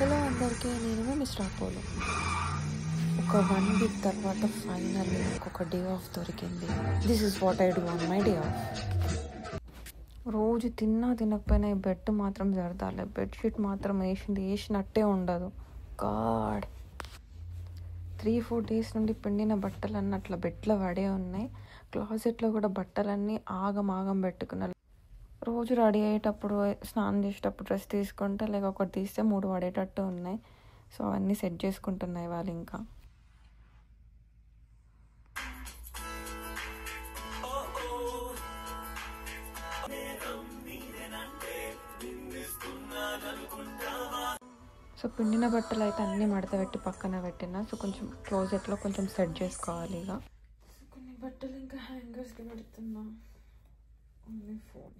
Hello అందరికీ, నేను మీ mister Apollo. ఒక 1 వీక్ తర్వాత ఫైనల్లీ నాకు ఒక డే ఆఫ్ దొరికింది. This is what I do on my day of. రోజు తినకపోయినా ఈ బెడ్ మాత్రం జరదాలి. బెడ్షీట్ మాత్రం వేసినట్టే ఉండదు. గాడ్ 3-4 డేస్ నుండి పిండిన బట్టలన్నీ అట్లా బెడ్లో పడే ఉన్నాయి. క్లాజెట్లో కూడా బట్టలన్నీ ఆగం పెట్టుకున్నాను. రోజు రెడీ అయ్యేటప్పుడు, స్నానం చేసేటప్పుడు డ్రెస్ తీసుకుంటే ఒకటి తీస్తే 3 పడేటట్టు ఉన్నాయి. సో అవన్నీ సెట్ చేసుకుంటున్నాయి వాళ్ళు. ఇంకా సో పిండిన బట్టలు అయితే అన్నీ మడత పెట్టి పక్కన పెట్టిన. సో కొంచెం క్లోజెట్లో కొంచెం సెట్ చేసుకోవాలి. ఇక కొన్ని బట్టలు ఇంకా హ్యాంగర్స్కి పెడుతున్నా. ఓన్లీ ఫోన్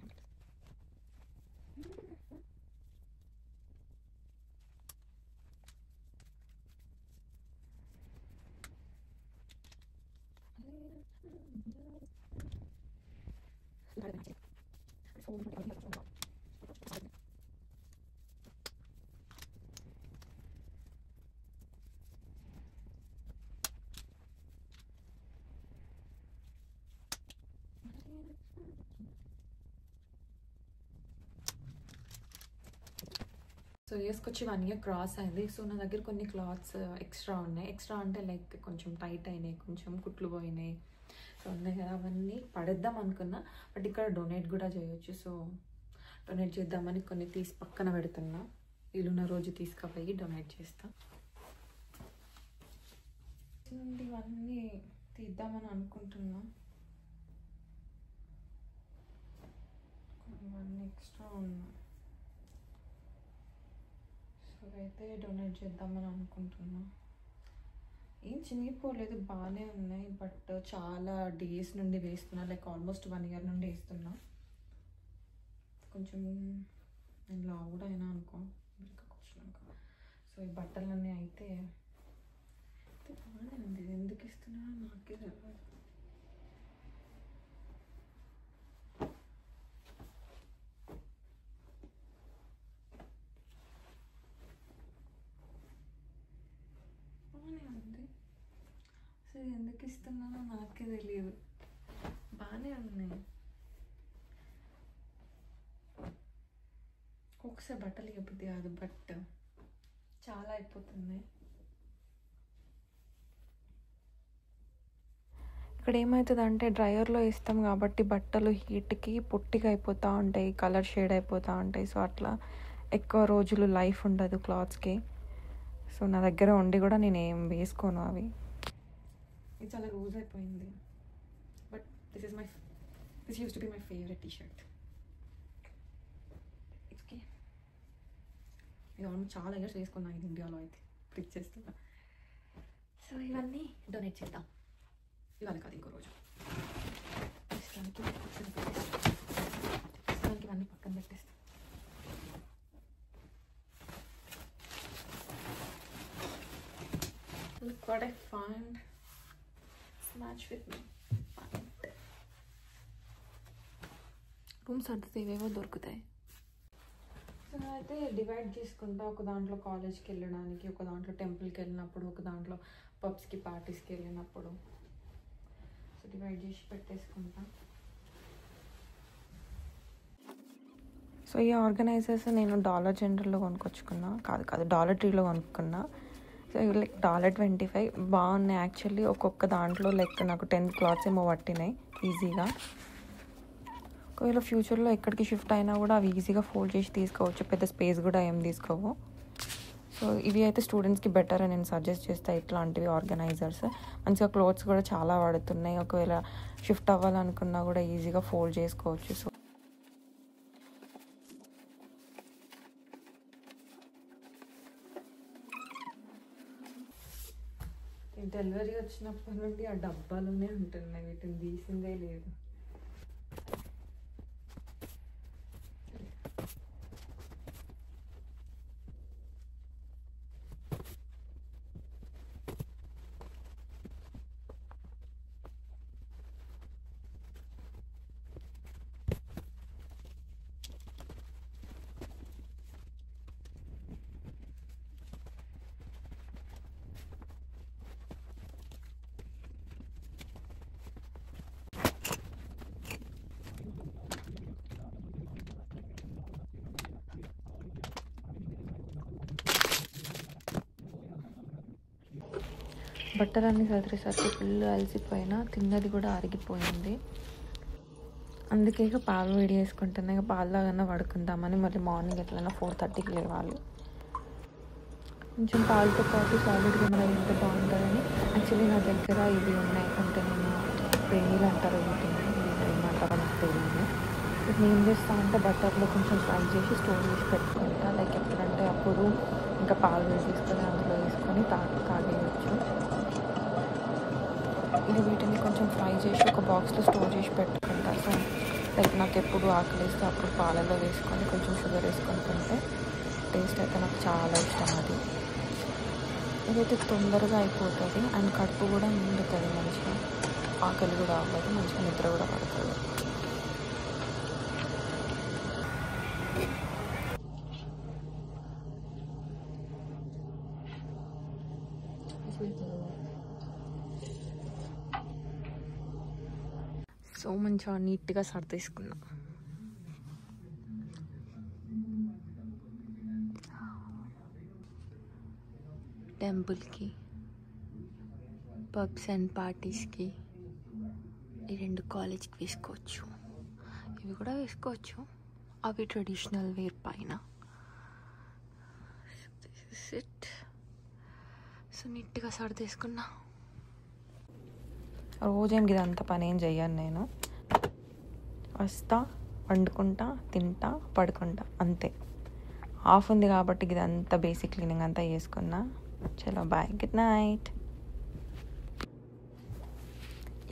సో వేసుకొచ్చి 1 year క్రాస్ అయింది. సో నా దగ్గర కొన్ని క్లాత్స్ ఎక్స్ట్రా ఉన్నాయి. ఎక్స్ట్రా అంటే కొంచెం టైట్ అయినాయి, కొంచెం కుట్లు పోయినాయి. సో ఉన్నాయి కదా, అవన్నీ పడేద్దాం అనుకున్నా. బట్ ఇక్కడ డొనేట్ కూడా చేయొచ్చు. సో డొనేట్ చేద్దామని కొన్ని తీసి పక్కన పెడుతున్నా. వీలున్న రోజు తీసుకుపోయి డొనేట్ చేస్తా. ఇవన్నీ తీద్దామని అనుకుంటున్నా. ఇవన్నీ ఎక్స్ట్రా ఉన్నాయి. సో అయితే డొనేట్ చేద్దామని అనుకుంటున్నా. ఏం చినిగిపోలేదు, బాగానే ఉన్నాయి. బట్ చాలా డేస్ నుండి వేస్తున్నా, ఆల్మోస్ట్ 1 year నుండి వేస్తున్నా. కొంచెం నేను లావు కూడా అయినా అనుకో ఇక్కడికి వచ్చినాక. సో ఈ బట్టలన్నీ అయితే బాగానే ఉంది. ఎందుకు ఇస్తున్నా నాకే తెలియదు. బాగానే ఉంది. సో ఎందుకు ఇస్తున్నానో నాకే తెలియదు. బాగానే ఉన్నాయి. ఒకసారి బట్టలు ఇవ్వబుద్ధి కాదు, బట్ చాలా అయిపోతున్నాయి. ఇక్కడ ఏమవుతుందంటే డ్రైయర్లో ఇస్తాం కాబట్టి బట్టలు హీట్కి పొట్టిగా అయిపోతూ ఉంటాయి, కలర్ షేడ్ అయిపోతూ ఉంటాయి. సో అట్లా ఎక్కువ రోజులు లైఫ్ ఉండదు క్లాత్స్కి. సో నా దగ్గర ఉండి కూడా నేను ఏం వేసుకోను అవి. ఇది చాలా లూజ్ అయిపోయింది. But this use to be my favourite T-shirt. Okay, ఇది ఆల్మోస్ట్ చాలా ఇయర్స్ వేసుకున్నాను. ఇది ఇండియాలో అయితే ఫ్రిజ్ చేస్తున్నా. సో ఇవన్నీ డొనేట్ చేద్దాం. ఇవాళ కాదు, ఇంకో రోజు. ప్రస్తుతానికి ఇవన్నీ పక్కన పెట్టేస్తాం. Look what I found. Match with me. Room సర్దితే ఇవేవో దొరుకుతాయి. సో అయితే డివైడ్ చేసుకుంటా. ఒక దాంట్లో కాలేజ్కి వెళ్ళడానికి, ఒక దాంట్లో టెంపుల్కి వెళ్ళినప్పుడు, ఒక దాంట్లో పబ్స్కి పార్టీస్కి వెళ్ళినప్పుడు. సో డివైడ్ చేసి పెట్టేసుకుంటా. సో ఈ ఆర్గనైజర్స్ నేను డాలర్ జనరల్లో కొనుక్కొచ్చుకున్నా. కాదు డాలర్ ట్రీలో కొనుక్కున్నా. సో ఇవి $25 బాగున్నాయి యాక్చువల్లీ. ఒక్కొక్క దాంట్లో నాకు 10 క్లాత్స్ ఏమో పట్టినాయి ఈజీగా. ఒకవేళ ఫ్యూచర్లో ఎక్కడికి షిఫ్ట్ అయినా కూడా అవి ఈజీగా ఫోల్డ్ చేసి తీసుకోవచ్చు. పెద్ద స్పేస్ కూడా ఏం తీసుకోవు. సో ఇవి అయితే స్టూడెంట్స్కి బెటర్ అని నేను సజెస్ట్ చేస్తాను. ఇట్లాంటివి ఆర్గనైజర్స్ మంచిగా క్లోత్స్ కూడా చాలా పడుతున్నాయి. ఒకవేళ షిఫ్ట్ అవ్వాలనుకున్నా కూడా ఈజీగా ఫోల్డ్ చేసుకోవచ్చు. సో డెలివరీ వచ్చినప్పటి నుండి ఆ డబ్బాలోనే ఉంటున్నాయి, వీటిని తీసిందే లేదు. బట్టలన్నీ సదిరేసరికి ఫుల్ అలసిపోయినా, తిన్నది కూడా అరిగిపోయింది. అందుకే ఇక పాలు వేడి చేసుకుంటున్నా. ఇక పాలు తాగన్నా పడుకుందామని. మళ్ళీ మార్నింగ్ ఎట్లన్నా 4:30కి లేవాలి. కొంచెం పాలతో పాటు సాలిడ్గా ఏమైనా తింటే బాగుంటుందని. యాక్చువల్లీ నా దగ్గర ఇవి ఉన్నాయి, అంటే నేను పేనీలు అంటారు వీటిని, ఏమంటారో నాకు తెలియదు. ఇప్పుడు ఏం చేస్తా అంటే బటర్లో కొంచెం ఫ్రై చేసి స్టోర్ చేసి పెట్టుకుంటా. లైక్ ఎప్పుడంటే అప్పుడు ఇంకా పాలు వేసి తీసుకొని అందులో వేసుకొని తాగేయచ్చు. ఇక వీటిని కొంచెం ఫ్రై చేసి ఒక బాక్స్లో స్టోర్ చేసి పెట్టుకుంటా. సో లైక్ నాకు ఎప్పుడు ఆకలిస్తే అప్పుడు పాలలో వేసుకొని కొంచెం షుగర్ వేసుకొని తింటే టేస్ట్ అయితే నాకు చాలా ఇష్టం. అది ఇదైతే తొందరగా అయిపోతుంది అండ్ కడుపు కూడా నిండుతుంది మంచిగా, ఆకలి కూడా అవ్వదు, మంచిగా నిద్ర కూడా పడుతుంది. సో మంచిగా నీట్గా సర్దేసుకున్నా. టెంపుల్కి, పబ్స్ అండ్ పార్టీస్కి, ఈ 2 కాలేజ్కి వేసుకోవచ్చు. ఇవి కూడా వేసుకోవచ్చు, అవి ట్రెడిషనల్ వేర్ పైన. సో నీట్గా సర్దేసుకున్నా. రోజేం ఇదంతా పని ఏం చెయ్యను నేను. వస్తా, వండుకుంటా, తింటా, పడుకుంటా, అంతే. ఆఫ్ ఉంది కాబట్టి ఇదంతా బేసిక్ క్లీనింగ్ అంతా చేసుకున్నా. చలో బాయ్, గుడ్ నైట్.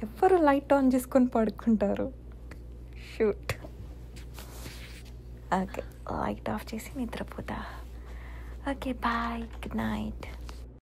ఎవరు లైట్ ఆన్ చేసుకొని పడుకుంటారు? షూట్. ఓకే, లైట్ ఆఫ్ చేసి నిద్రపోతా. Okay bye, good night.